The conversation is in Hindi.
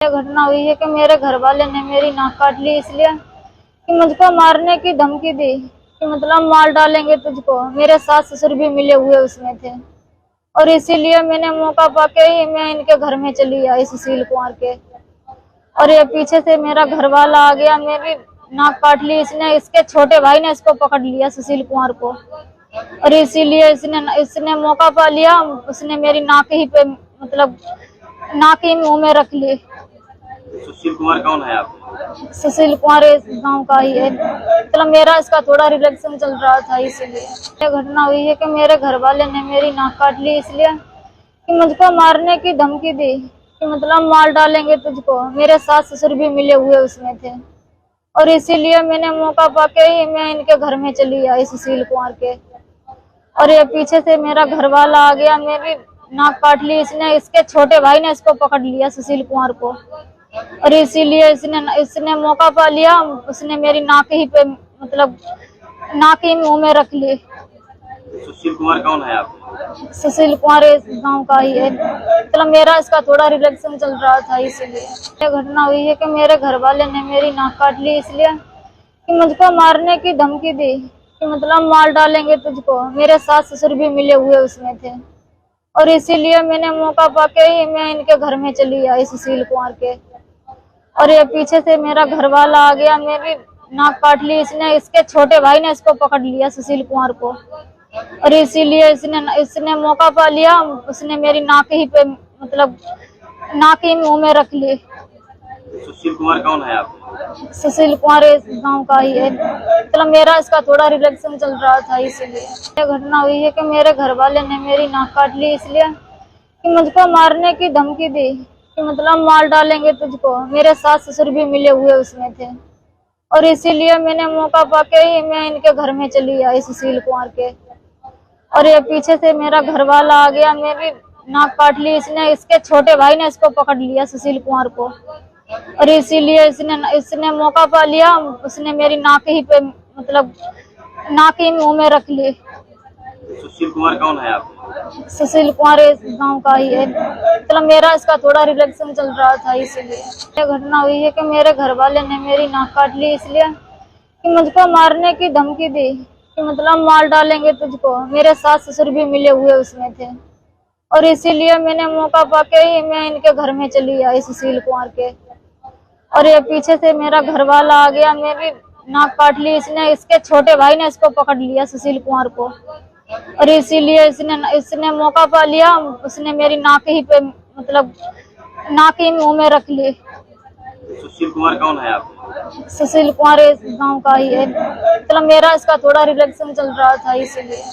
ये घटना हुई है कि मेरे घर वाले ने मेरी नाक काट ली इसलिए कि मुझको मारने की धमकी दी कि मतलब मार डालेंगे तुझको। मेरे सास ससुर भी मिले हुए उसमें थे और इसीलिए मैंने मौका पाके ही मैं इनके घर में चली आई सुशील कुमार के। और ये पीछे से मेरा घर वाला आ गया, मेरी नाक काट ली इसने। इसके छोटे भाई ने इसको पकड़ लिया सुशील कुमार को और इसीलिए इसने मौका पा लिया। उसने मेरी नाक ही पे मतलब नाक ही मुंह में रख ली। सुशील कुमार कौन है आप? सुशील कुमार इस गांव का ही है, मतलब मेरा इसका थोड़ा रिलेशन चल रहा था इसीलिए। ये घटना हुई है कि मेरे घर वाले ने मेरी नाक काट ली इसलिए कि मुझको मारने की धमकी दी कि मतलब मार डालेंगे तुझको। मेरे सास ससुर भी मिले हुए उसमें थे और इसीलिए मैंने मौका पाके ही मैं इनके घर में चली आई सुशील कुमार के। और ये पीछे से मेरा घर वाला आ गया, मेरी नाक काट ली इसने। इसके छोटे भाई ने इसको पकड़ लिया सुशील कुमार को और इसीलिए इसने मौका पा लिया। उसने मेरी नाक ही पे मतलब नाक ही मुंह में रख ली। सुशील कुमार कौन है आप? सुशील कुमार इस गांव का ही है, मतलब मेरा इसका थोड़ा रिलेशन चल रहा था इसीलिए। ये घटना हुई है कि मेरे घर वाले ने मेरी नाक काट ली इसलिए कि मुझको मारने की धमकी दी कि मतलब मार डालेंगे तुझको। मेरे सास ससुर भी मिले हुए उसमें थे और इसीलिए मैंने मौका पाके ही मैं इनके घर में चली आई सुशील कुमार के। और ये पीछे से मेरा घर वाला आ गया, मेरी नाक काट ली इसने। इसके छोटे भाई ने इसको पकड़ लिया सुशील कुमार को और इसीलिए इसने मौका पा लिया। उसने मेरी नाक ही पे मतलब नाक ही मुंह में रख ली। सुशील कुमार कौन है आप? सुशील कुमार इस गांव का ही है, मतलब मेरा इसका थोड़ा रिलेशन चल रहा था इसीलिए। ये घटना हुई है कि मेरे घर वाले ने मेरी नाक काट ली इसलिए कि मुझको मारने की धमकी दी कि मतलब मार डालेंगे तुझको। मेरे सास ससुर भी मिले हुए उसमें थे और इसीलिए मैंने मौका पाके ही मैं इनके घर में चली आई सुशील कुमार के। और ये पीछे से मेरा घर वाला आ गया, मेरी नाक काट ली इसने। इसके छोटे भाई ने इसको पकड़ लिया सुशील कुमार को और इसीलिए इसने मौका पा लिया। उसने मेरी नाक ही पे मतलब नाक ही मुंह में रख ली। सुशील कुमार कौन है आप? सुशील कुमार इस गांव का ही है, मतलब मेरा इसका थोड़ा रिलेशन चल रहा था इसीलिए। ये घटना हुई है कि मेरे घर वाले ने मेरी नाक काट ली इसलिए कि मुझको मारने की धमकी दी कि मतलब मार डालेंगे तुझको। मेरे सास ससुर भी मिले हुए उसमें थे और इसीलिए मैंने मौका पाके ही मैं इनके घर में चली आई सुशील कुमार के। और ये पीछे से मेरा घर वाला आ गया, मेरी नाक काट ली इसने। इसके छोटे भाई ने इसको पकड़ लिया सुशील कुमार को और इसीलिए इसने मौका पा लिया। उसने मेरी नाक ही पे मतलब नाक ही मुंह में रख ली। सुशील कुमार कौन है आप? सुशील कुमार इस गांव का ही है, मतलब मेरा इसका थोड़ा रिलेशन चल रहा था इसीलिए।